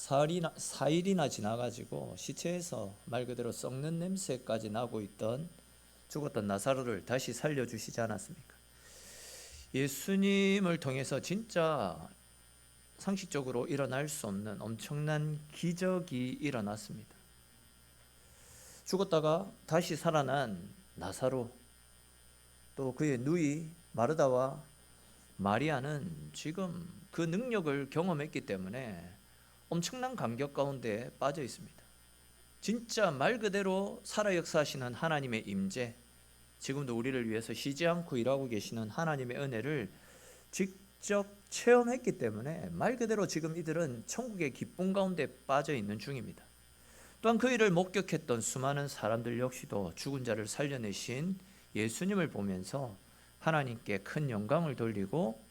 4일이나 지나가지고 시체에서 말 그대로 썩는 냄새까지 나고 있던 죽었던 나사로를 다시 살려주시지 않았습니까? 예수님을 통해서 진짜 상식적으로 일어날 수 없는 엄청난 기적이 일어났습니다. 죽었다가 다시 살아난 나사로, 또 그의 누이 마르다와 마리아는 지금 그 능력을 경험했기 때문에 엄청난 감격 가운데 빠져 있습니다. 진짜 말 그대로 살아 역사하시는 하나님의 임재, 지금도 우리를 위해서 쉬지 않고 일하고 계시는 하나님의 은혜를 직접 체험했기 때문에 말 그대로 지금 이들은 천국의 기쁨 가운데 빠져 있는 중입니다. 또한 그 일을 목격했던 수많은 사람들 역시도 죽은 자를 살려내신 예수님을 보면서 하나님께 큰 영광을 돌리고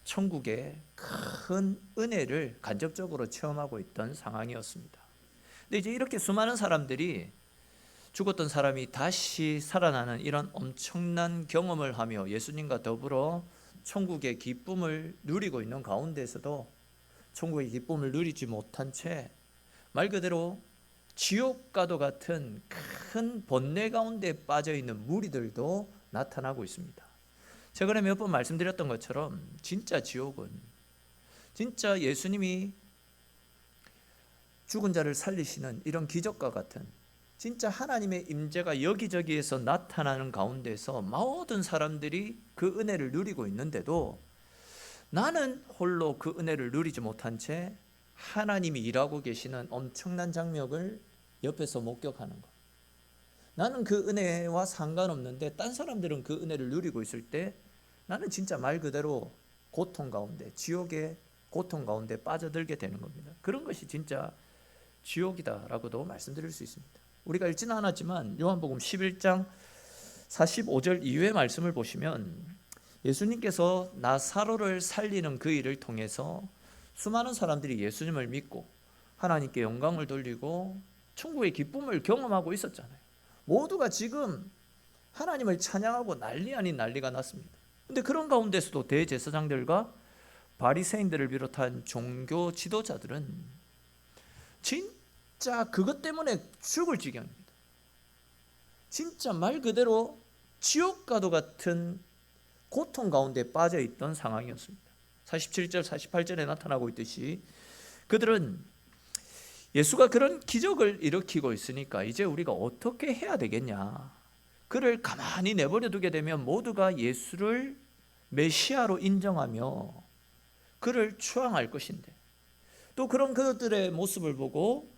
천국의 큰 은혜를 간접적으로 체험하고 있던 상황이었습니다. 근데 이제 이렇게 수많은 사람들이 죽었던 사람이 다시 살아나는 이런 엄청난 경험을 하며 예수님과 더불어 천국의 기쁨을 누리고 있는 가운데서도 천국의 기쁨을 누리지 못한 채 말 그대로 지옥과도 같은 큰 번뇌 가운데 빠져 있는 무리들도 나타나고 있습니다. 최근에 몇 번 말씀드렸던 것처럼 진짜 지옥은 진짜 예수님이 죽은 자를 살리시는 이런 기적과 같은 진짜 하나님의 임재가 여기저기에서 나타나는 가운데서 모든 사람들이 그 은혜를 누리고 있는데도 나는 홀로 그 은혜를 누리지 못한 채 하나님이 일하고 계시는 엄청난 장면을 옆에서 목격하는 것. 나는 그 은혜와 상관없는데 딴 사람들은 그 은혜를 누리고 있을 때 나는 진짜 말 그대로 고통 가운데, 지옥의 고통 가운데 빠져들게 되는 겁니다. 그런 것이 진짜 지옥이다라고도 말씀드릴 수 있습니다. 우리가 읽지는 않았지만 요한복음 11장 45절 이후의 말씀을 보시면 예수님께서 나사로를 살리는 그 일을 통해서 수많은 사람들이 예수님을 믿고 하나님께 영광을 돌리고 천국의 기쁨을 경험하고 있었잖아요. 모두가 지금 하나님을 찬양하고 난리 아닌 난리가 났습니다. 그런데 그런 가운데서도 대제사장들과 바리새인들을 비롯한 종교 지도자들은 진짜 그것 때문에 죽을 지경입니다. 진짜 말 그대로 지옥과도 같은 고통 가운데 빠져 있던 상황이었습니다. 47절 48절에 나타나고 있듯이 그들은 예수가 그런 기적을 일으키고 있으니까 이제 우리가 어떻게 해야 되겠냐, 그를 가만히 내버려 두게 되면 모두가 예수를 메시아로 인정하며 그를 추앙할 것인데, 또 그런 그들의 모습을 보고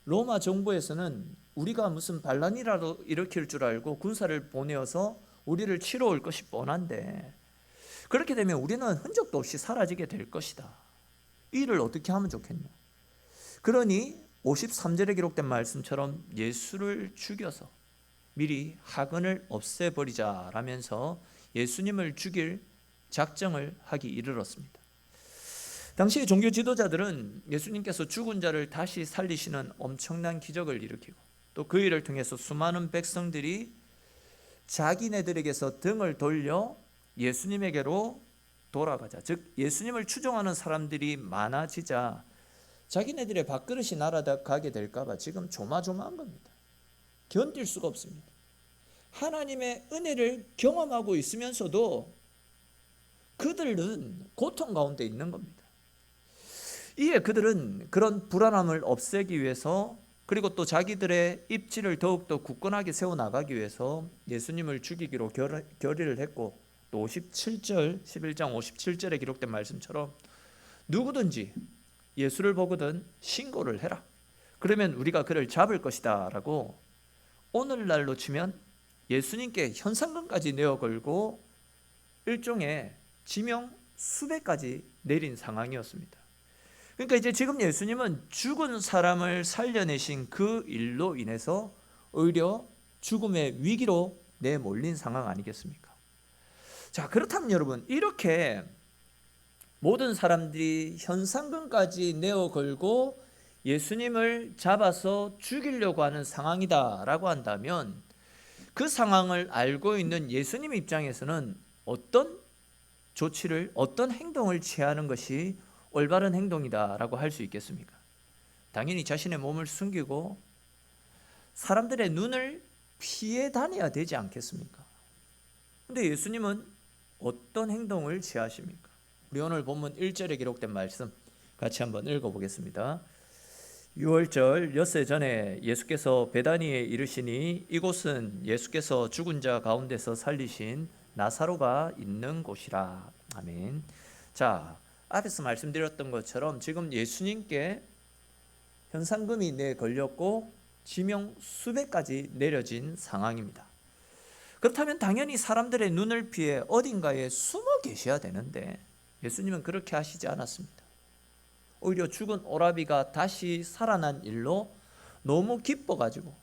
로마 정부에서는 우리가 무슨 반란이라도 일으킬 줄 알고 군사를 보내어서 우리를 치러 올 것이 뻔한데 그렇게 되면 우리는 흔적도 없이 사라지게 될 것이다. 이 일을 어떻게 하면 좋겠냐. 그러니 53절에 기록된 말씀처럼 예수를 죽여서 미리 학은을 없애버리자라면서 예수님을 죽일 작정을 하기 이르렀습니다. 당시 종교 지도자들은 예수님께서 죽은 자를 다시 살리시는 엄청난 기적을 일으키고 또 그 일을 통해서 수많은 백성들이 자기네들에게서 등을 돌려 예수님에게로 돌아가자, 즉 예수님을 추종하는 사람들이 많아지자 자기네들의 밥그릇이 날아가게 될까 봐 지금 조마조마한 겁니다. 견딜 수가 없습니다. 하나님의 은혜를 경험하고 있으면서도 그들은 고통 가운데 있는 겁니다. 이에 그들은 그런 불안함을 없애기 위해서 그리고 또 자기들의 입지를 더욱더 굳건하게 세워나가기 위해서 예수님을 죽이기로 결의를 했고, 또 57절 11장 57절에 기록된 말씀처럼 누구든지 예수를 보거든 신고를 해라, 그러면 우리가 그를 잡을 것이다 라고 오늘날로 치면 예수님께 현상금까지 내어 걸고 일종의 지명 수배까지 내린 상황이었습니다. 그러니까 이제 지금 예수님은 죽은 사람을 살려내신 그 일로 인해서 오히려 죽음의 위기로 내몰린 상황 아니겠습니까? 자, 그렇다면 여러분, 이렇게 모든 사람들이 현상금까지 내어 걸고 예수님을 잡아서 죽이려고 하는 상황이다라고 한다면 그 상황을 알고 있는 예수님 입장에서는 어떤 조치를, 어떤 행동을 취하는 것이 올바른 행동이다라고 할 수 있겠습니까? 당연히 자신의 몸을 숨기고 사람들의 눈을 피해 다녀야 되지 않겠습니까? 근데 예수님은 어떤 행동을 취하십니까? 우리 오늘 본문 1절에 기록된 말씀 같이 한번 읽어보겠습니다. 6월절 엿새 전에 예수께서 베다니에 이르시니 이곳은 예수께서 죽은 자 가운데서 살리신 나사로가 있는 곳이라. 아멘. 자, 앞에서 말씀드렸던 것처럼 지금 예수님께 현상금이 걸렸고 지명 수배까지 내려진 상황입니다. 그렇다면 당연히 사람들의 눈을 피해 어딘가에 숨어 계셔야 되는데 예수님은 그렇게 하시지 않았습니다. 오히려 죽은 오라비가 다시 살아난 일로 너무 기뻐가지고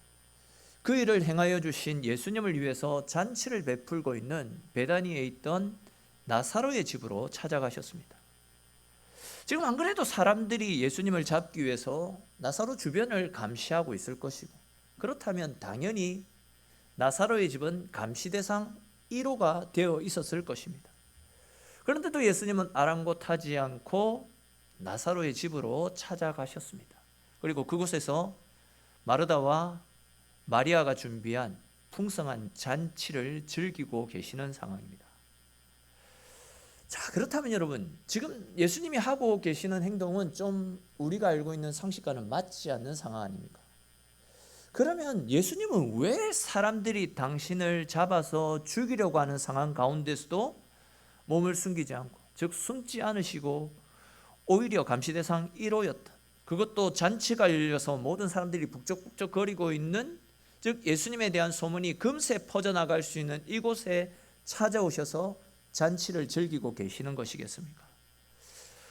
그 일을 행하여 주신 예수님을 위해서 잔치를 베풀고 있는 베다니에 있던 나사로의 집으로 찾아가셨습니다. 지금 안 그래도 사람들이 예수님을 잡기 위해서 나사로 주변을 감시하고 있을 것이고, 그렇다면 당연히 나사로의 집은 감시 대상 1호가 되어 있었을 것입니다. 그런데도 예수님은 아랑곳하지 않고 나사로의 집으로 찾아가셨습니다. 그리고 그곳에서 마르다와 마리아가 준비한 풍성한 잔치를 즐기고 계시는 상황입니다. 자, 그렇다면 여러분, 지금 예수님이 하고 계시는 행동은 좀 우리가 알고 있는 상식과는 맞지 않는 상황 아닙니까? 그러면 예수님은 왜 사람들이 당신을 잡아서 죽이려고 하는 상황 가운데서도 몸을 숨기지 않고, 즉 숨지 않으시고 오히려 감시 대상 1호였던, 그것도 잔치가 열려서 모든 사람들이 북적북적 거리고 있는, 즉 예수님에 대한 소문이 금세 퍼져나갈 수 있는 이곳에 찾아오셔서 잔치를 즐기고 계시는 것이겠습니까?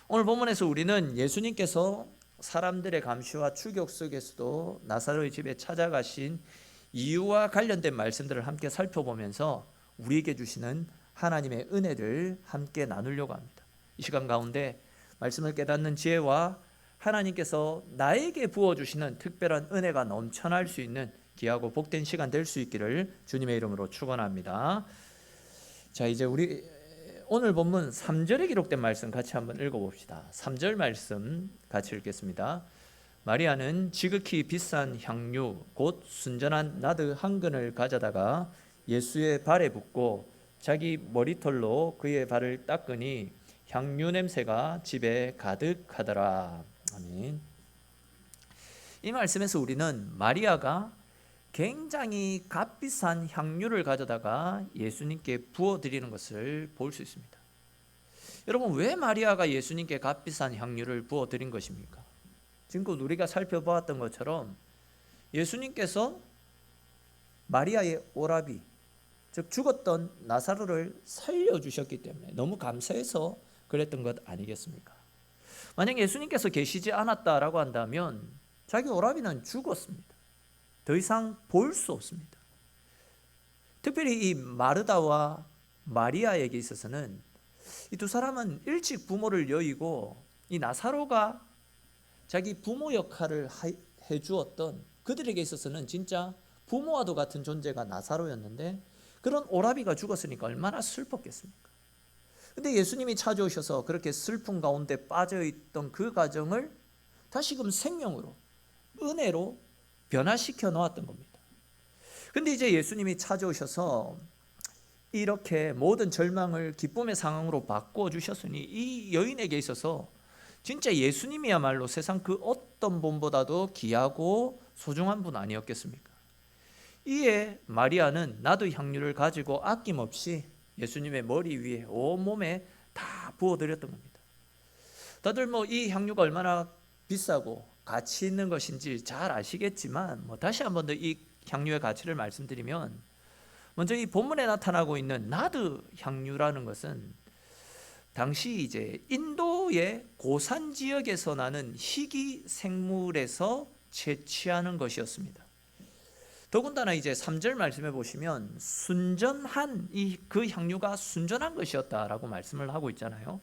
오늘 본문에서 우리는 예수님께서 사람들의 감시와 추격 속에서도 나사로의 집에 찾아가신 이유와 관련된 말씀들을 함께 살펴보면서 우리에게 주시는 하나님의 은혜를 함께 나누려고 합니다. 이 시간 가운데 말씀을 깨닫는 지혜와 하나님께서 나에게 부어주시는 특별한 은혜가 넘쳐날 수 있는 귀하고 복된 시간 될 수 있기를 주님의 이름으로 축원합니다. 자, 이제 우리 오늘 본문 3절에 기록된 말씀 같이 한번 읽어봅시다. 3절 말씀 같이 읽겠습니다. 마리아는 지극히 비싼 향유 곧 순전한 나드 한 근을 가져다가 예수의 발에 붓고 자기 머리털로 그의 발을 닦으니 향유 냄새가 집에 가득하더라. 아멘. 이 말씀에서 우리는 마리아가 굉장히 값비싼 향유를 가져다가 예수님께 부어드리는 것을 볼 수 있습니다. 여러분, 왜 마리아가 예수님께 값비싼 향유를 부어드린 것입니까? 지금껏 우리가 살펴보았던 것처럼 예수님께서 마리아의 오라비, 즉 죽었던 나사로를 살려주셨기 때문에 너무 감사해서 그랬던 것 아니겠습니까? 만약 예수님께서 계시지 않았다라고 한다면 자기 오라비는 죽었습니다. 더 이상 볼 수 없습니다. 특별히 이 마르다와 마리아에게 있어서는 이 두 사람은 일찍 부모를 여의고 이 나사로가 자기 부모 역할을 해주었던, 그들에게 있어서는 진짜 부모와도 같은 존재가 나사로였는데 그런 오라비가 죽었으니까 얼마나 슬펐겠습니까? 근데 예수님이 찾아오셔서 그렇게 슬픔 가운데 빠져있던 그 가정을 다시금 생명으로, 은혜로 변화시켜 놓았던 겁니다. 근데 이제 예수님이 찾아오셔서 이렇게 모든 절망을 기쁨의 상황으로 바꾸어 주셨으니 이 여인에게 있어서 진짜 예수님이야말로 세상 그 어떤 분보다도 귀하고 소중한 분 아니었겠습니까? 이에 마리아는 나드 향유를 가지고 아낌없이 예수님의 머리 위에 온몸에 다 부어드렸던 겁니다. 다들 이 향유가 얼마나 비싸고 가치 있는 것인지 잘 아시겠지만 다시 한번 더 이 향유의 가치를 말씀드리면, 먼저 이 본문에 나타나고 있는 나드 향유라는 것은 당시 이제 인도의 고산 지역에서 나는 희귀 생물에서 채취하는 것이었습니다. 더군다나 이제 3절 말씀해 보시면 순전한 그 향유가 순전한 것이었다라고 말씀을 하고 있잖아요.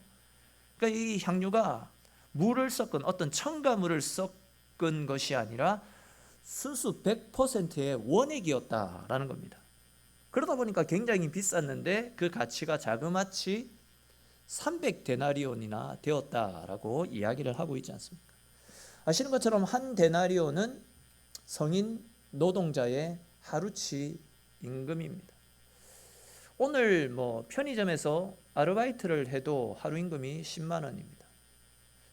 그러니까 이 향유가 물을 섞은 어떤 첨가물을 섞은 것이 아니라 순수 100%의 원액이었다라는 겁니다. 그러다 보니까 굉장히 비쌌는데 그 가치가 자그마치 300데나리온이나 되었다라고 이야기를 하고 있지 않습니까? 아시는 것처럼 한 데나리온은 성인 노동자의 하루치 임금입니다. 오늘 편의점에서 아르바이트를 해도 하루 임금이 10만 원입니다.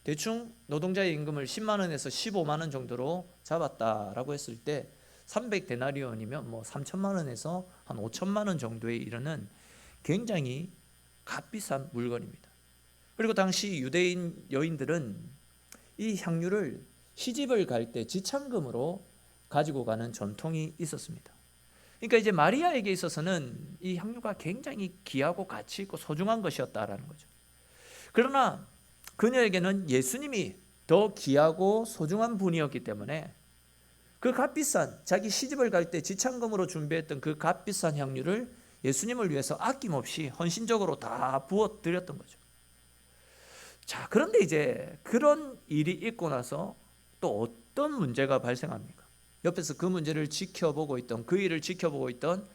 대충 노동자의 임금을 10만 원에서 15만 원 정도로 잡았다라고 했을 때 300데나리온이면 3천만 원에서 한 5천만 원 정도에 이르는 굉장히 값비싼 물건입니다. 그리고 당시 유대인 여인들은 이 향유를 시집을 갈 때 지참금으로 가지고 가는 전통이 있었습니다. 그러니까 이제 마리아에게 있어서는 이 향유가 굉장히 귀하고 가치 있고 소중한 것이었다라는 거죠. 그러나 그녀에게는 예수님이 더 귀하고 소중한 분이었기 때문에 그 값비싼, 자기 시집을 갈 때 지참금으로 준비했던 그 값비싼 향유를 예수님을 위해서 아낌없이 헌신적으로 다 부어 드렸던 거죠. 자, 그런데 이제 그런 일이 있고 나서 또 어떤 문제가 발생합니까? 옆에서 그 문제를 지켜보고 있던, 그 일을 지켜보고 있던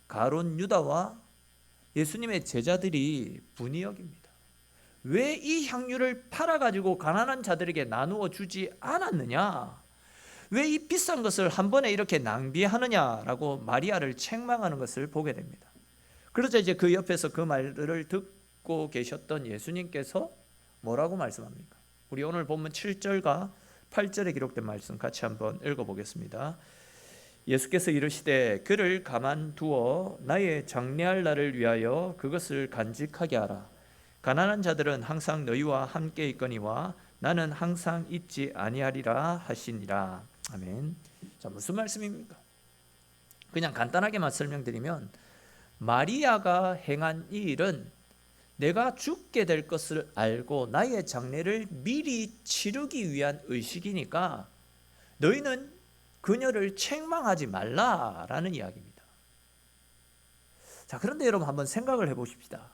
가룟 유다와 예수님의 제자들이 분이 여깁니다. 왜 이 향유를 팔아가지고 가난한 자들에게 나누어 주지 않았느냐? 왜 이 비싼 것을 한 번에 이렇게 낭비하느냐라고 마리아를 책망하는 것을 보게 됩니다. 그러자 이제 그 옆에서 그 말들을 듣고 계셨던 예수님께서 뭐라고 말씀합니까? 우리 오늘 본문 7절과 8절에 기록된 말씀 같이 한번 읽어보겠습니다. 예수께서 이르시되 그를 가만두어 나의 장례할 날을 위하여 그것을 간직하게 하라. 가난한 자들은 항상 너희와 함께 있거니와 나는 항상 있지 아니하리라 하시니라. 아멘. 자, 무슨 말씀입니까? 그냥 간단하게만 설명드리면 마리아가 행한 이 일은 내가 죽게 될 것을 알고 나의 장례를 미리 치르기 위한 의식이니까 너희는 그녀를 책망하지 말라라는 이야기입니다. 자, 그런데 여러분 한번 생각을 해보십시다.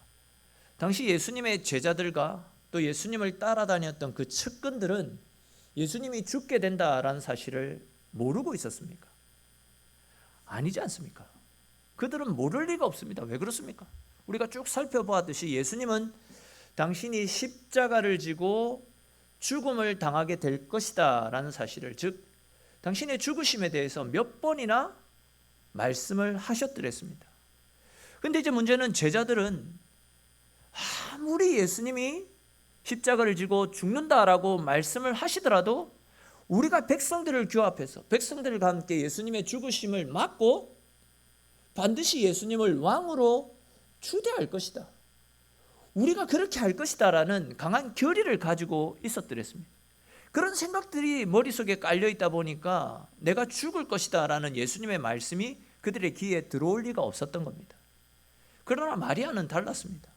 당시 예수님의 제자들과 또 예수님을 따라다녔던 그 측근들은 예수님이 죽게 된다라는 사실을 모르고 있었습니까? 아니지 않습니까? 그들은 모를 리가 없습니다. 왜 그렇습니까? 우리가 쭉 살펴보았듯이 예수님은 당신이 십자가를 지고 죽음을 당하게 될 것이다 라는 사실을, 즉 당신의 죽으심에 대해서 몇 번이나 말씀을 하셨더랬습니다. 근데 이제 문제는 제자들은 아무리 예수님이 십자가를 지고 죽는다라고 말씀을 하시더라도 우리가 백성들을 규합해서 백성들과 함께 예수님의 죽으심을 막고 반드시 예수님을 왕으로 추대할 것이다, 우리가 그렇게 할 것이다 라는 강한 결의를 가지고 있었더랬습니다. 그런 생각들이 머릿속에 깔려 있다 보니까 내가 죽을 것이다 라는 예수님의 말씀이 그들의 귀에 들어올 리가 없었던 겁니다. 그러나 마리아는 달랐습니다.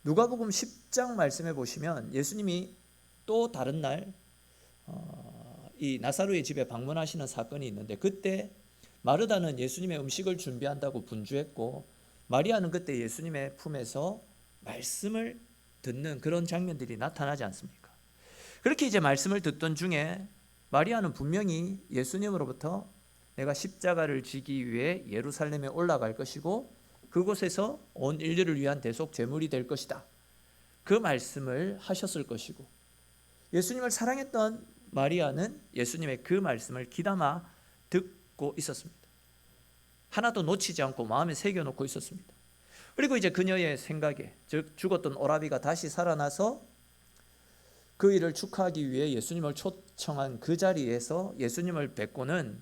누가복음 10장 말씀해 보시면 예수님이 또 다른 날 이 나사로의 집에 방문하시는 사건이 있는데, 그때 마르다는 예수님의 음식을 준비한다고 분주했고 마리아는 그때 예수님의 품에서 말씀을 듣는 그런 장면들이 나타나지 않습니까? 그렇게 이제 말씀을 듣던 중에 마리아는 분명히 예수님으로부터 내가 십자가를 지기 위해 예루살렘에 올라갈 것이고 그곳에서 온 인류를 위한 대속 제물이 될 것이다, 그 말씀을 하셨을 것이고, 예수님을 사랑했던 마리아는 예수님의 그 말씀을 귀담아 듣고 있었습니다. 하나도 놓치지 않고 마음에 새겨놓고 있었습니다. 그리고 이제 그녀의 생각에, 즉 죽었던 오라비가 다시 살아나서 그 일을 축하하기 위해 예수님을 초청한 그 자리에서 예수님을 뵙고는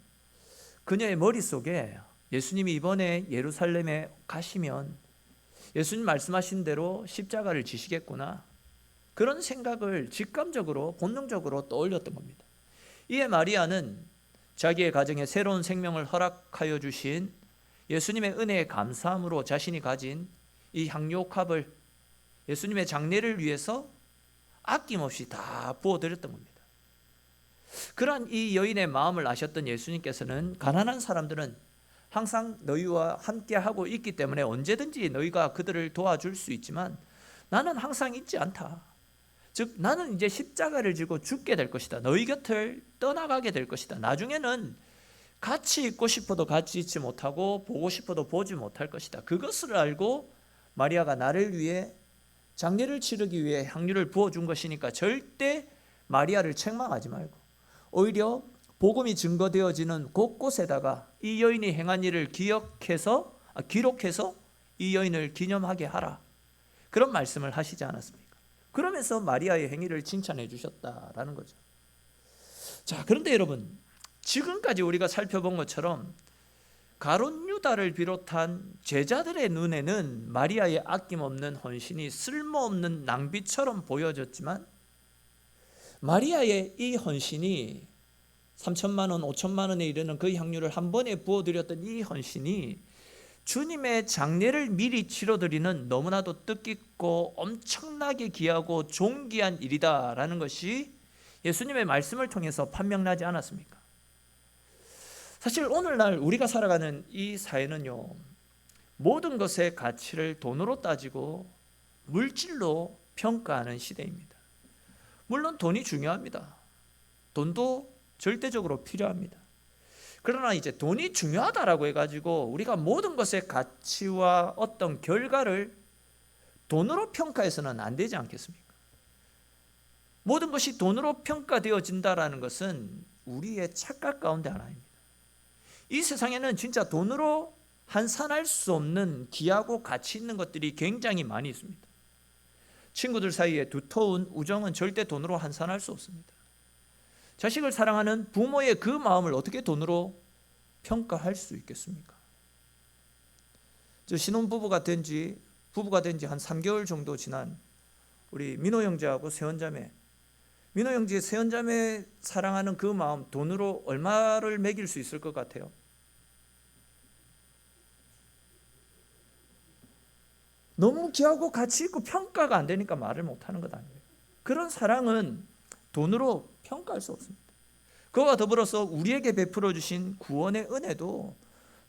그녀의 머릿속에 예수님이 이번에 예루살렘에 가시면 예수님 말씀하신 대로 십자가를 지시겠구나, 그런 생각을 직감적으로 본능적으로 떠올렸던 겁니다. 이에 마리아는 자기의 가정에 새로운 생명을 허락하여 주신 예수님의 은혜에 감사함으로 자신이 가진 이 향료컵을 예수님의 장례를 위해서 아낌없이 다 부어드렸던 겁니다. 그러한 이 여인의 마음을 아셨던 예수님께서는 가난한 사람들은 항상 너희와 함께하고 있기 때문에 언제든지 너희가 그들을 도와줄 수 있지만 나는 항상 있지 않다, 즉 나는 이제 십자가를 지고 죽게 될 것이다, 너희 곁을 떠나가게 될 것이다, 나중에는 같이 있고 싶어도 같이 있지 못하고 보고 싶어도 보지 못할 것이다, 그것을 알고 마리아가 나를 위해 장례를 치르기 위해 향유를 부어준 것이니까 절대 마리아를 책망하지 말고 오히려 복음이 증거되어지는 곳곳에다가 이 여인이 행한 일을 기록해서 이 여인을 기념하게 하라, 그런 말씀을 하시지 않았습니까? 그러면서 마리아의 행위를 칭찬해 주셨다라는 거죠. 자, 그런데 여러분, 지금까지 우리가 살펴본 것처럼 가룟 유다를 비롯한 제자들의 눈에는 마리아의 아낌없는 헌신이 쓸모없는 낭비처럼 보여졌지만, 마리아의 이 헌신이 3천만 원, 5천만 원에 이르는 그 향유를 한 번에 부어드렸던 이 헌신이 주님의 장례를 미리 치러드리는 너무나도 뜻깊고 엄청나게 귀하고 존귀한 일이다라는 것이 예수님의 말씀을 통해서 판명나지 않았습니까? 사실 오늘날 우리가 살아가는 이 사회는요, 모든 것의 가치를 돈으로 따지고 물질로 평가하는 시대입니다. 물론 돈이 중요합니다. 돈도 절대적으로 필요합니다. 그러나 이제 돈이 중요하다라고 해가지고 우리가 모든 것의 가치와 어떤 결과를 돈으로 평가해서는 안 되지 않겠습니까? 모든 것이 돈으로 평가되어진다라는 것은 우리의 착각 가운데 하나입니다. 이 세상에는 진짜 돈으로 환산할 수 없는 귀하고 가치 있는 것들이 굉장히 많이 있습니다. 친구들 사이에 두터운 우정은 절대 돈으로 환산할 수 없습니다. 자식을 사랑하는 부모의 그 마음을 어떻게 돈으로 평가할 수 있겠습니까? 저 신혼부부가 된 지 한 3개월 정도 지난 우리 민호 형제하고 세원자매, 민호 형제, 세원자매 사랑하는 그 마음 돈으로 얼마를 매길 수 있을 것 같아요? 너무 귀하고 가치 있고 평가가 안 되니까 말을 못하는 것 아니에요. 그런 사랑은 돈으로 평가할 수 없습니다. 그와 더불어서 우리에게 베풀어 주신 구원의 은혜도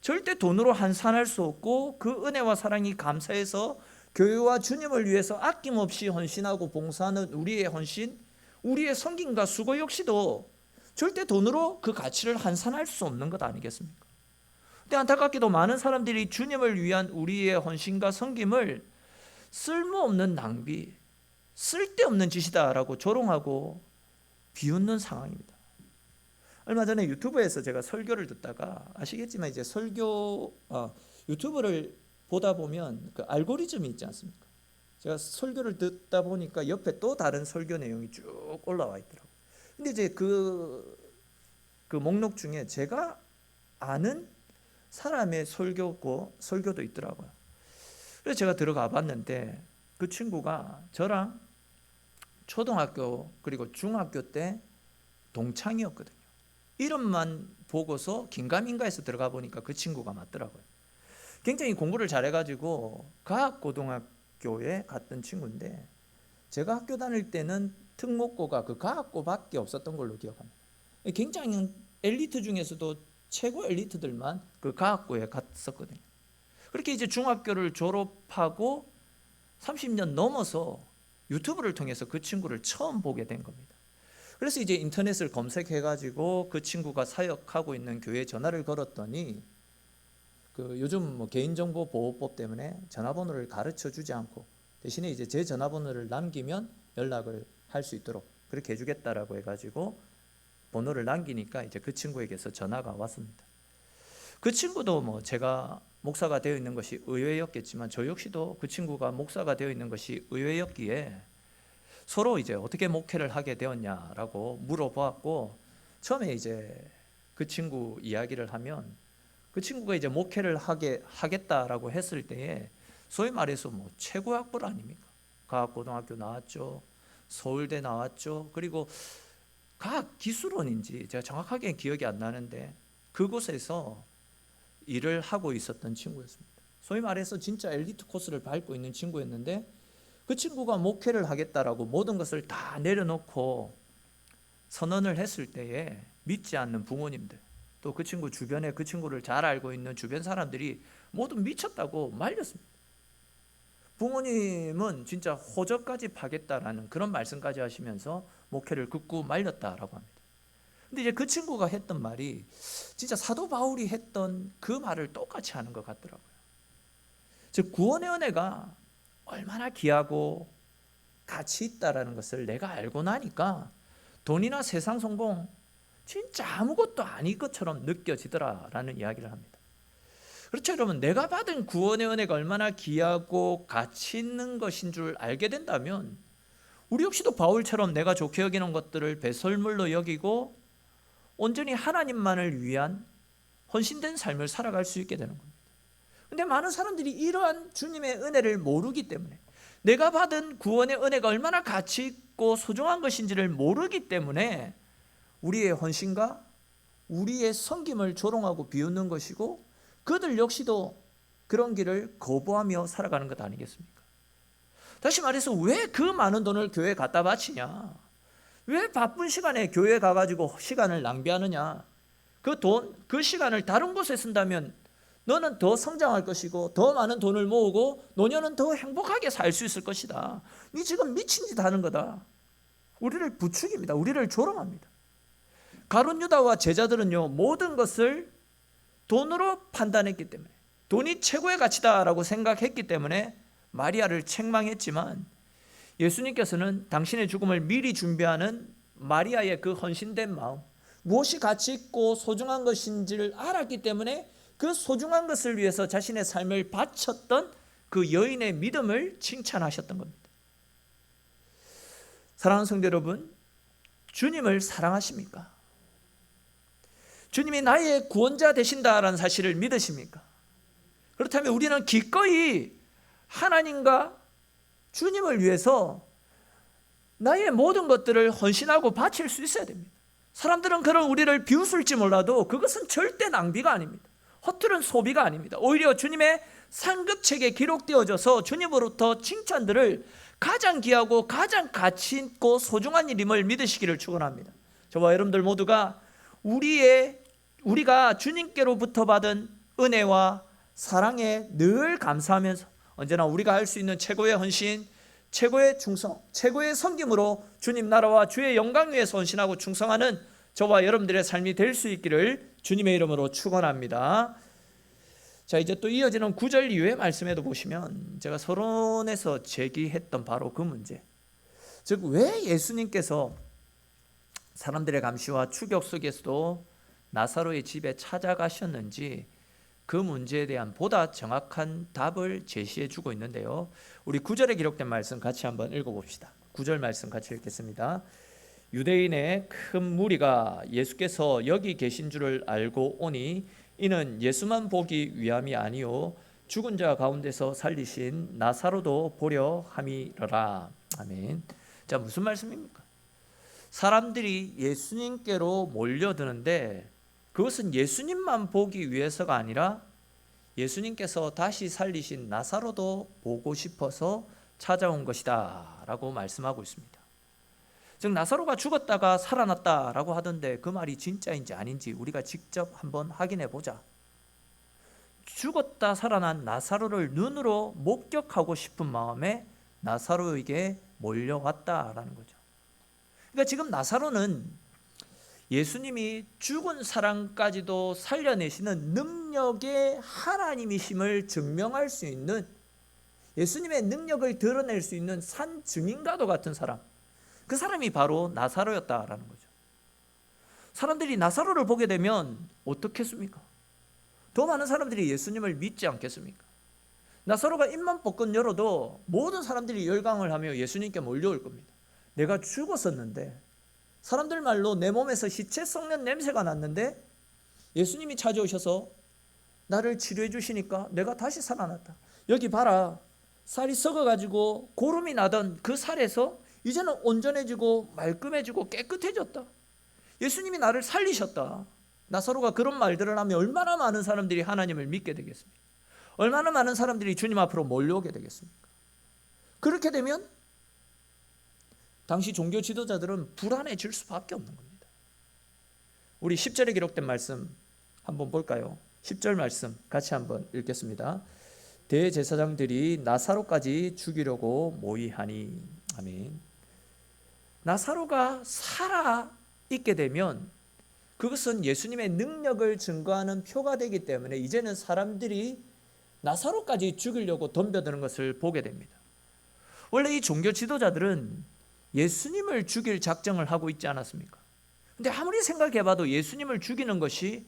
절대 돈으로 환산할 수 없고, 그 은혜와 사랑이 감사해서 교회와 주님을 위해서 아낌없이 헌신하고 봉사하는 우리의 헌신, 우리의 섬김과 수고 역시도 절대 돈으로 그 가치를 환산할 수 없는 것 아니겠습니까? 근데 안타깝게도 많은 사람들이 주님을 위한 우리의 헌신과 섬김을 쓸모없는 낭비, 쓸데없는 짓이다라고 조롱하고 비웃는 상황입니다. 얼마 전에 유튜브에서 제가 설교를 듣다가, 아시겠지만 이제 유튜브를 보다 보면 그 알고리즘이 있지 않습니까? 제가 설교를 듣다 보니까 옆에 또 다른 설교 내용이 쭉 올라와 있더라고요. 근데 이제 그 목록 중에 제가 아는 사람의 설교도 있더라고요. 그래서 제가 들어가 봤는데 그 친구가 저랑 초등학교 그리고 중학교 때 동창이었거든요. 이름만 보고서 긴가민가해서 들어가 보니까 그 친구가 맞더라고요. 굉장히 공부를 잘해가지고 과학고등학교에 갔던 친구인데, 제가 학교 다닐 때는 특목고가 그 과학고밖에 없었던 걸로 기억합니다. 굉장히 엘리트 중에서도 최고 엘리트들만 그 과학고에 갔었거든요. 그렇게 이제 중학교를 졸업하고 30년 넘어서 유튜브를 통해서 그 친구를 처음 보게 된 겁니다. 그래서 이제 인터넷을 검색해가지고 그 친구가 사역하고 있는 교회에 전화를 걸었더니, 그 요즘 개인정보보호법 때문에 전화번호를 가르쳐 주지 않고 대신에 이제 제 전화번호를 남기면 연락을 할 수 있도록 그렇게 해주겠다라고 해가지고 번호를 남기니까 이제 그 친구에게서 전화가 왔습니다. 그 친구도 제가 목사가 되어 있는 것이 의외였겠지만, 저 역시도 그 친구가 목사가 되어 있는 것이 의외였기에 서로 이제 어떻게 목회를 하게 되었냐라고 물어보았고, 처음에 이제 그 친구 이야기를 하면 그 친구가 이제 목회를 하겠다라고 했을 때에 소위 말해서 최고 학벌 아닙니까? 과학고등학교 나왔죠, 서울대 나왔죠, 그리고 과학기술원인지 제가 정확하게 기억이 안 나는데 그곳에서 일을 하고 있었던 친구였습니다. 소위 말해서 진짜 엘리트 코스를 밟고 있는 친구였는데, 그 친구가 목회를 하겠다라고 모든 것을 다 내려놓고 선언을 했을 때에 믿지 않는 부모님들, 또 그 친구 주변에 그 친구를 잘 알고 있는 주변 사람들이 모두 미쳤다고 말렸습니다. 부모님은 진짜 호적까지 파겠다라는 그런 말씀까지 하시면서 목회를 극구 말렸다라고 합니다. 근데 이제 그 친구가 했던 말이 진짜 사도 바울이 했던 그 말을 똑같이 하는 것 같더라고요. 즉 구원의 은혜가 얼마나 귀하고 가치 있다라는 것을 내가 알고 나니까 돈이나 세상 성공 진짜 아무것도 아닌 것처럼 느껴지더라라는 이야기를 합니다. 그렇죠, 여러분. 내가 받은 구원의 은혜가 얼마나 귀하고 가치 있는 것인 줄 알게 된다면 우리 역시도 바울처럼 내가 좋게 여기는 것들을 배설물로 여기고 온전히 하나님만을 위한 헌신된 삶을 살아갈 수 있게 되는 겁니다. 그런데 많은 사람들이 이러한 주님의 은혜를 모르기 때문에, 내가 받은 구원의 은혜가 얼마나 가치 있고 소중한 것인지를 모르기 때문에 우리의 헌신과 우리의 섬김을 조롱하고 비웃는 것이고, 그들 역시도 그런 길을 거부하며 살아가는 것 아니겠습니까? 다시 말해서 왜 그 많은 돈을 교회에 갖다 바치냐? 왜 바쁜 시간에 교회에 가가지고 시간을 낭비하느냐? 그 돈, 그 시간을 다른 곳에 쓴다면 너는 더 성장할 것이고 더 많은 돈을 모으고 노년은 더 행복하게 살 수 있을 것이다. 니 지금 미친 짓 하는 거다. 우리를 부추깁니다. 우리를 조롱합니다. 가룟 유다와 제자들은요, 모든 것을 돈으로 판단했기 때문에, 돈이 최고의 가치다라고 생각했기 때문에 마리아를 책망했지만, 예수님께서는 당신의 죽음을 미리 준비하는 마리아의 그 헌신된 마음, 무엇이 가치 있고 소중한 것인지를 알았기 때문에 그 소중한 것을 위해서 자신의 삶을 바쳤던 그 여인의 믿음을 칭찬하셨던 겁니다. 사랑하는 성도 여러분, 주님을 사랑하십니까? 주님이 나의 구원자 되신다라는 사실을 믿으십니까? 그렇다면 우리는 기꺼이 하나님과 주님을 위해서 나의 모든 것들을 헌신하고 바칠 수 있어야 됩니다. 사람들은 그런 우리를 비웃을지 몰라도 그것은 절대 낭비가 아닙니다. 허투른 소비가 아닙니다. 오히려 주님의 상급책에 기록되어져서 주님으로부터 칭찬들을 가장 귀하고 가장 가치 있고 소중한 일임을 믿으시기를 축원합니다. 저와 여러분들 모두가 우리가 주님께로부터 받은 은혜와 사랑에 늘 감사하면서 언제나 우리가 할 수 있는 최고의 헌신, 최고의 충성, 최고의 섬김으로 주님 나라와 주의 영광 위에서 헌신하고 충성하는 저와 여러분들의 삶이 될 수 있기를 주님의 이름으로 축원합니다. 자, 이제 또 이어지는 9절 이후의 말씀에도 보시면 제가 서론에서 제기했던 바로 그 문제, 즉 왜 예수님께서 사람들의 감시와 추격 속에서도 나사로의 집에 찾아가셨는지 그 문제에 대한 보다 정확한 답을 제시해 주고 있는데요, 우리 9절에 기록된 말씀 같이 한번 읽어봅시다. 9절 말씀 같이 읽겠습니다. 유대인의 큰 무리가 예수께서 여기 계신 줄을 알고 오니 이는 예수만 보기 위함이 아니요 죽은 자 가운데서 살리신 나사로도 보려 함이러라. 아멘. 자, 무슨 말씀입니까? 사람들이 예수님께로 몰려드는데 그것은 예수님만 보기 위해서가 아니라 예수님께서 다시 살리신 나사로도 보고 싶어서 찾아온 것이다 라고 말씀하고 있습니다. 즉 나사로가 죽었다가 살아났다라고 하던데 그 말이 진짜인지 아닌지 우리가 직접 한번 확인해 보자. 죽었다 살아난 나사로를 눈으로 목격하고 싶은 마음에 나사로에게 몰려왔다라는 거죠. 그러니까 지금 나사로는 예수님이 죽은 사람까지도 살려내시는 능력의 하나님이심을 증명할 수 있는, 예수님의 능력을 드러낼 수 있는 산 증인과도 같은 사람, 그 사람이 바로 나사로였다라는 거죠. 사람들이 나사로를 보게 되면 어떻겠습니까? 더 많은 사람들이 예수님을 믿지 않겠습니까? 나사로가 입만 뻗건 열어도 모든 사람들이 열광을 하며 예수님께 몰려올 겁니다. 내가 죽었었는데, 사람들 말로 내 몸에서 시체 썩는 냄새가 났는데 예수님이 찾아오셔서 나를 치료해 주시니까 내가 다시 살아났다. 여기 봐라, 살이 썩어가지고 고름이 나던 그 살에서 이제는 온전해지고 말끔해지고 깨끗해졌다. 예수님이 나를 살리셨다. 나사로가 그런 말들을 하면 얼마나 많은 사람들이 하나님을 믿게 되겠습니까? 얼마나 많은 사람들이 주님 앞으로 몰려오게 되겠습니까? 그렇게 되면 당시 종교 지도자들은 불안해질 수밖에 없는 겁니다. 우리 10절에 기록된 말씀 한번 볼까요? 10절 말씀 같이 한번 읽겠습니다. 대제사장들이 나사로까지 죽이려고 모의하니. 아멘. 나사로가 살아있게 되면 그것은 예수님의 능력을 증거하는 표가 되기 때문에 이제는 사람들이 나사로까지 죽이려고 덤벼드는 것을 보게 됩니다. 원래 이 종교 지도자들은 예수님을 죽일 작정을 하고 있지 않았습니까? 근데 아무리 생각해봐도 예수님을 죽이는 것이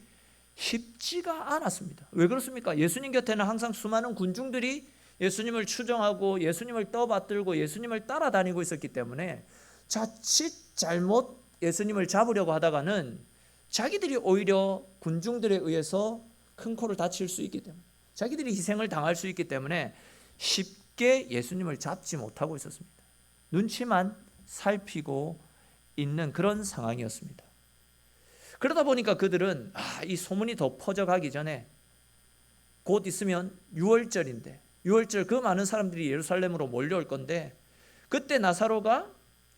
쉽지가 않았습니다. 왜 그렇습니까? 예수님 곁에는 항상 수많은 군중들이 예수님을 추종하고 예수님을 떠받들고 예수님을 따라다니고 있었기 때문에 자칫 잘못 예수님을 잡으려고 하다가는 자기들이 오히려 군중들에 의해서 큰 코를 다칠 수 있기 때문에, 자기들이 희생을 당할 수 있기 때문에 쉽게 예수님을 잡지 못하고 있었습니다. 눈치만 살피고 있는 그런 상황이었습니다. 그러다 보니까 그들은 이 소문이 더 퍼져가기 전에, 곧 있으면 6월절인데 6월절 그 많은 사람들이 예루살렘으로 몰려올 건데, 그때 나사로가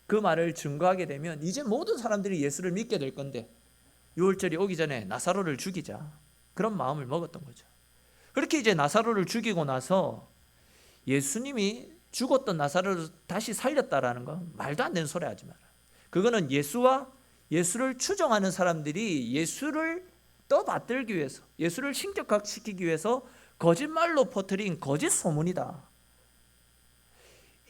그 말을 증거하게 되면 이제 모든 사람들이 예수를 믿게 될 건데 6월절이 오기 전에 나사로를 죽이자, 그런 마음을 먹었던 거죠. 그렇게 이제 나사로를 죽이고 나서 예수님이 죽었던 나사로를 다시 살렸다라는 건 말도 안 되는 소리 하지 마라. 그거는 예수를 추종하는 사람들이 예수를 떠받들기 위해서, 예수를 신격화시키기 위해서 거짓말로 퍼뜨린 거짓 소문이다.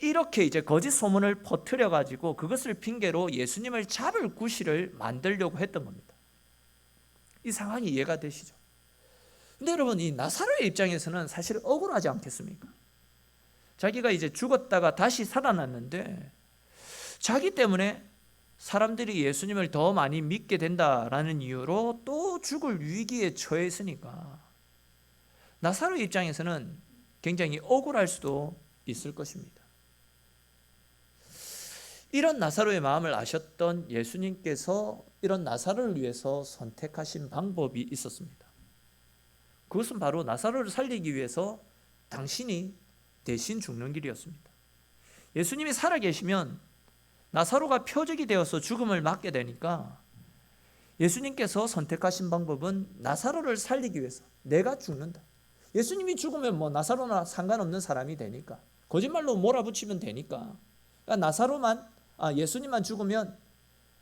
이렇게 이제 거짓 소문을 퍼뜨려 가지고 그것을 핑계로 예수님을 잡을 구실을 만들려고 했던 겁니다. 이 상황이 이해가 되시죠? 근데 여러분, 이 나사로의 입장에서는 사실 억울하지 않겠습니까? 자기가 이제 죽었다가 다시 살아났는데 자기 때문에 사람들이 예수님을 더 많이 믿게 된다라는 이유로 또 죽을 위기에 처했으니까 나사로의 입장에서는 굉장히 억울할 수도 있을 것입니다. 이런 나사로의 마음을 아셨던 예수님께서 이런 나사로를 위해서 선택하신 방법이 있었습니다. 그것은 바로 나사로를 살리기 위해서 당신이 대신 죽는 길이었습니다. 예수님이 살아계시면 나사로가 표적이 되어서 죽음을 맞게 되니까 예수님께서 선택하신 방법은 나사로를 살리기 위해서 내가 죽는다. 예수님이 죽으면 뭐 나사로나 상관없는 사람이 되니까, 거짓말로 몰아붙이면 되니까, 예수님만 죽으면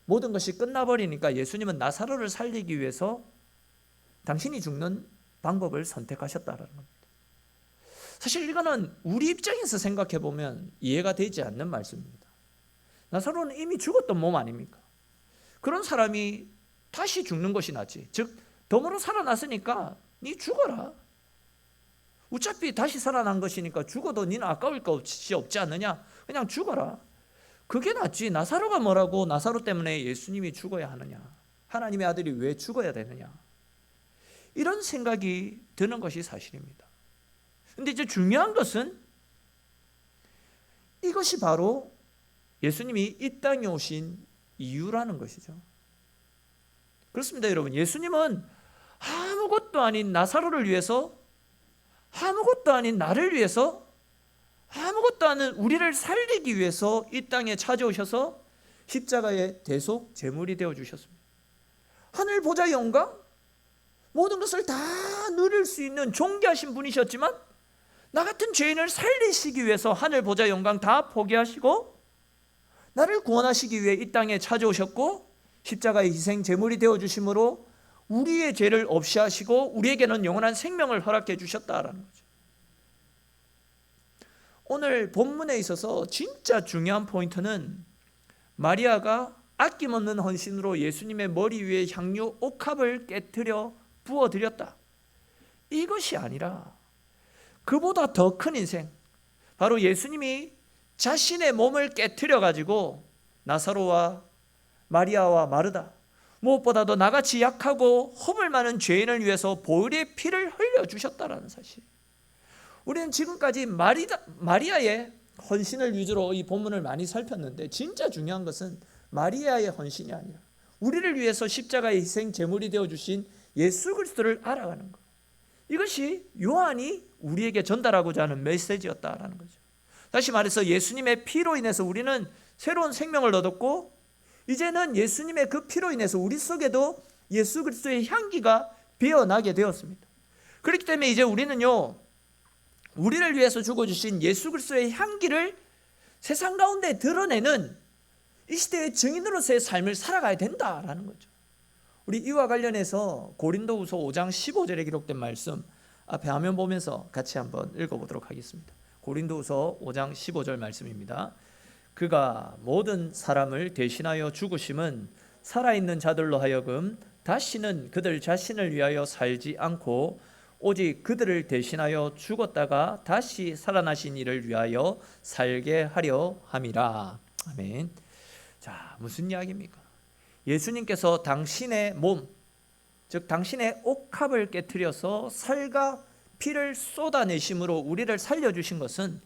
모든 것이 끝나버리니까 예수님은 나사로를 살리기 위해서 당신이 죽는 방법을 선택하셨다는 겁니다. 사실 이거는 우리 입장에서 생각해 보면 이해가 되지 않는 말씀입니다. 나사로는 이미 죽었던 몸 아닙니까? 그런 사람이 다시 죽는 것이 낫지. 즉 덤으로 살아났으니까 네 죽어라. 어차피 다시 살아난 것이니까 죽어도 니는 아까울 것이 없지 않느냐? 그냥 죽어라. 그게 낫지. 나사로가 뭐라고 나사로 때문에 예수님이 죽어야 하느냐? 하나님의 아들이 왜 죽어야 되느냐? 이런 생각이 드는 것이 사실입니다. 근데 이제 중요한 것은 이것이 바로 예수님이 이 땅에 오신 이유라는 것이죠. 그렇습니다, 여러분. 예수님은 아무것도 아닌 나사로를 위해서, 아무것도 아닌 나를 위해서, 아무것도 아닌 우리를 살리기 위해서 이 땅에 찾아오셔서 십자가의 대속 제물이 되어 주셨습니다. 하늘 보좌의 영광, 모든 것을 다 누릴 수 있는 존귀하신 분이셨지만 나 같은 죄인을 살리시기 위해서 하늘 보좌의 영광 다 포기하시고 나를 구원하시기 위해 이 땅에 찾아오셨고, 십자가의 희생 제물이 되어 주심으로 우리의 죄를 없이 하시고 우리에게는 영원한 생명을 허락해 주셨다라는 거죠. 오늘 본문에 있어서 진짜 중요한 포인트는 마리아가 아낌없는 헌신으로 예수님의 머리 위에 향유 옥합을 깨뜨려 부어드렸다. 이것이 아니라 그보다 더 큰 인생, 바로 예수님이 자신의 몸을 깨뜨려 가지고 나사로와 마리아와 마르다, 무엇보다도 나같이 약하고 허물 많은 죄인을 위해서 보혈의 피를 흘려주셨다라는 사실. 우리는 지금까지 마리아의 헌신을 위주로 이 본문을 많이 살폈는데 진짜 중요한 것은 마리아의 헌신이 아니라 우리를 위해서 십자가의 희생 제물이 되어주신 예수 그리스도를 알아가는 것. 이것이 요한이 우리에게 전달하고자 하는 메시지였다라는 거죠. 다시 말해서 예수님의 피로 인해서 우리는 새로운 생명을 얻었고, 이제는 예수님의 그 피로 인해서 우리 속에도 예수 그리스도의 향기가 배어나게 되었습니다. 그렇기 때문에 이제 우리는요, 우리를 위해서 죽어주신 예수 그리스도의 향기를 세상 가운데 드러내는 이 시대의 증인으로서의 삶을 살아가야 된다라는 거죠. 우리 이와 관련해서 고린도후서 5장 15절에 기록된 말씀 앞에 화면 보면서 같이 한번 읽어보도록 하겠습니다. 고린도후서 5장 15절 말씀입니다. 그가 모든 사람을 대신하여 죽으심은 살아있는 자들로 하여금 다시는 그들 자신을 위하여 살지 않고 오직 그들을 대신하여 죽었다가 다시 살아나신 이를 위하여 살게 하려 함이라. 아멘. 자, 무슨 이야기입니까? 예수님께서 당신의 몸, 즉 당신의 옥합을 깨트려서 살과 피를 쏟아내심으로 우리를 살려주신 것은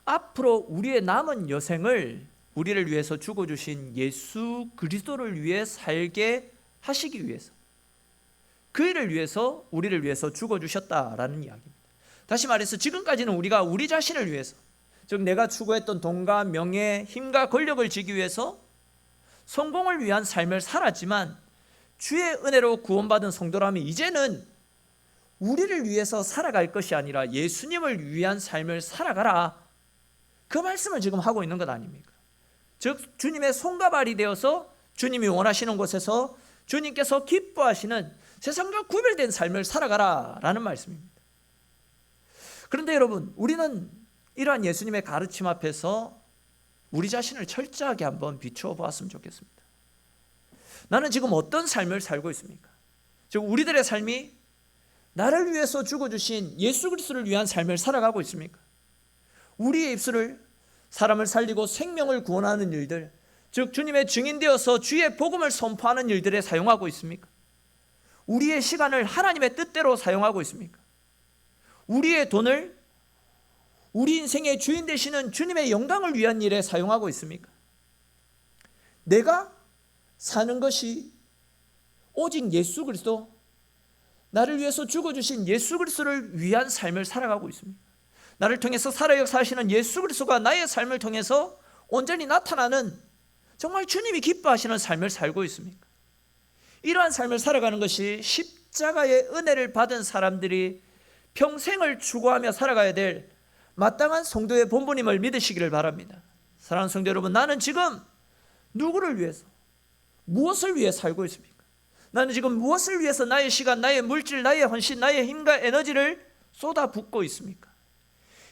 앞으로 우리의 남은 여생을 우리를 위해서 죽어주신 예수 그리스도를 위해 살게 하시기 위해서, 그 일을 위해서 우리를 위해서 죽어주셨다라는 이야기입니다. 다시 말해서 지금까지는 우리가 우리 자신을 위해서, 즉 내가 추구했던 돈과 명예, 힘과 권력을 지기 위해서 성공을 위한 삶을 살았지만 주의 은혜로 구원받은 성도라면 이제는 우리를 위해서 살아갈 것이 아니라 예수님을 위한 삶을 살아가라, 그 말씀을 지금 하고 있는 것 아닙니까? 즉 주님의 손과 발이 되어서 주님이 원하시는 곳에서 주님께서 기뻐하시는 세상과 구별된 삶을 살아가라 라는 말씀입니다. 그런데 여러분, 우리는 이러한 예수님의 가르침 앞에서 우리 자신을 철저하게 한번 비추어 보았으면 좋겠습니다. 나는 지금 어떤 삶을 살고 있습니까? 즉 우리들의 삶이 나를 위해서 죽어주신 예수 그리스도를 위한 삶을 살아가고 있습니까? 우리의 입술을 사람을 살리고 생명을 구원하는 일들, 즉 주님의 증인되어서 주의 복음을 선포하는 일들에 사용하고 있습니까? 우리의 시간을 하나님의 뜻대로 사용하고 있습니까? 우리의 돈을 우리 인생의 주인 되시는 주님의 영광을 위한 일에 사용하고 있습니까? 내가 사는 것이 오직 예수 그리스도, 나를 위해서 죽어주신 예수 그리스도를 위한 삶을 살아가고 있습니다. 나를 통해서 살아 역사하시는 예수 그리스도가 나의 삶을 통해서 온전히 나타나는 정말 주님이 기뻐하시는 삶을 살고 있습니까? 이러한 삶을 살아가는 것이 십자가의 은혜를 받은 사람들이 평생을 추구하며 살아가야 될 마땅한 성도의 본분임을 믿으시기를 바랍니다. 사랑하는 성도 여러분, 나는 지금 누구를 위해서, 무엇을 위해 살고 있습니까? 나는 지금 무엇을 위해서 나의 시간, 나의 물질, 나의 헌신, 나의 힘과 에너지를 쏟아붓고 있습니까?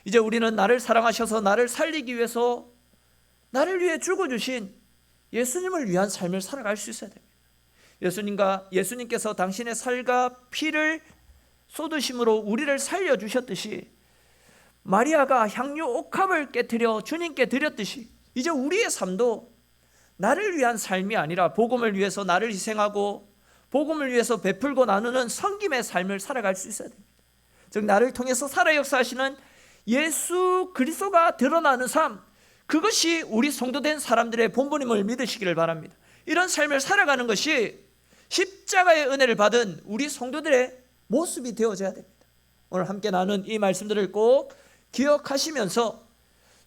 이제 우리는 나를 사랑하셔서 나를 살리기 위해서 나를 위해 죽어주신 예수님을 위한 삶을 살아갈 수 있어야 됩니다. 예수님께서 당신의 살과 피를 쏟으심으로 우리를 살려주셨듯이, 마리아가 향유 옥합을 깨트려 주님께 드렸듯이, 이제 우리의 삶도 나를 위한 삶이 아니라 복음을 위해서 나를 희생하고 복음을 위해서 베풀고 나누는 섬김의 삶을 살아갈 수 있어야 됩니다. 즉 나를 통해서 살아 역사하시는 예수 그리스도가 드러나는 삶, 그것이 우리 성도된 사람들의 본분임을 믿으시기를 바랍니다. 이런 삶을 살아가는 것이 십자가의 은혜를 받은 우리 성도들의 모습이 되어져야 됩니다. 오늘 함께 나눈 이 말씀들을 꼭 기억하시면서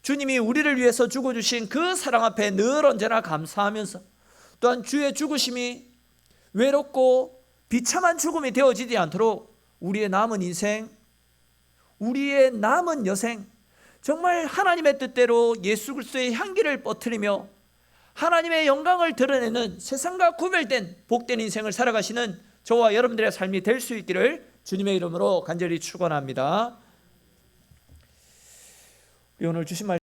주님이 우리를 위해서 죽어주신 그 사랑 앞에 늘 언제나 감사하면서, 또한 주의 죽으심이 외롭고 비참한 죽음이 되어지지 않도록 우리의 남은 인생, 우리의 남은 여생, 정말 하나님의 뜻대로 예수 그리스도의 향기를 뻗트리며 하나님의 영광을 드러내는 세상과 구별된 복된 인생을 살아가시는 저와 여러분들의 삶이 될 수 있기를 주님의 이름으로 간절히 축원합니다. 오늘 주신 말씀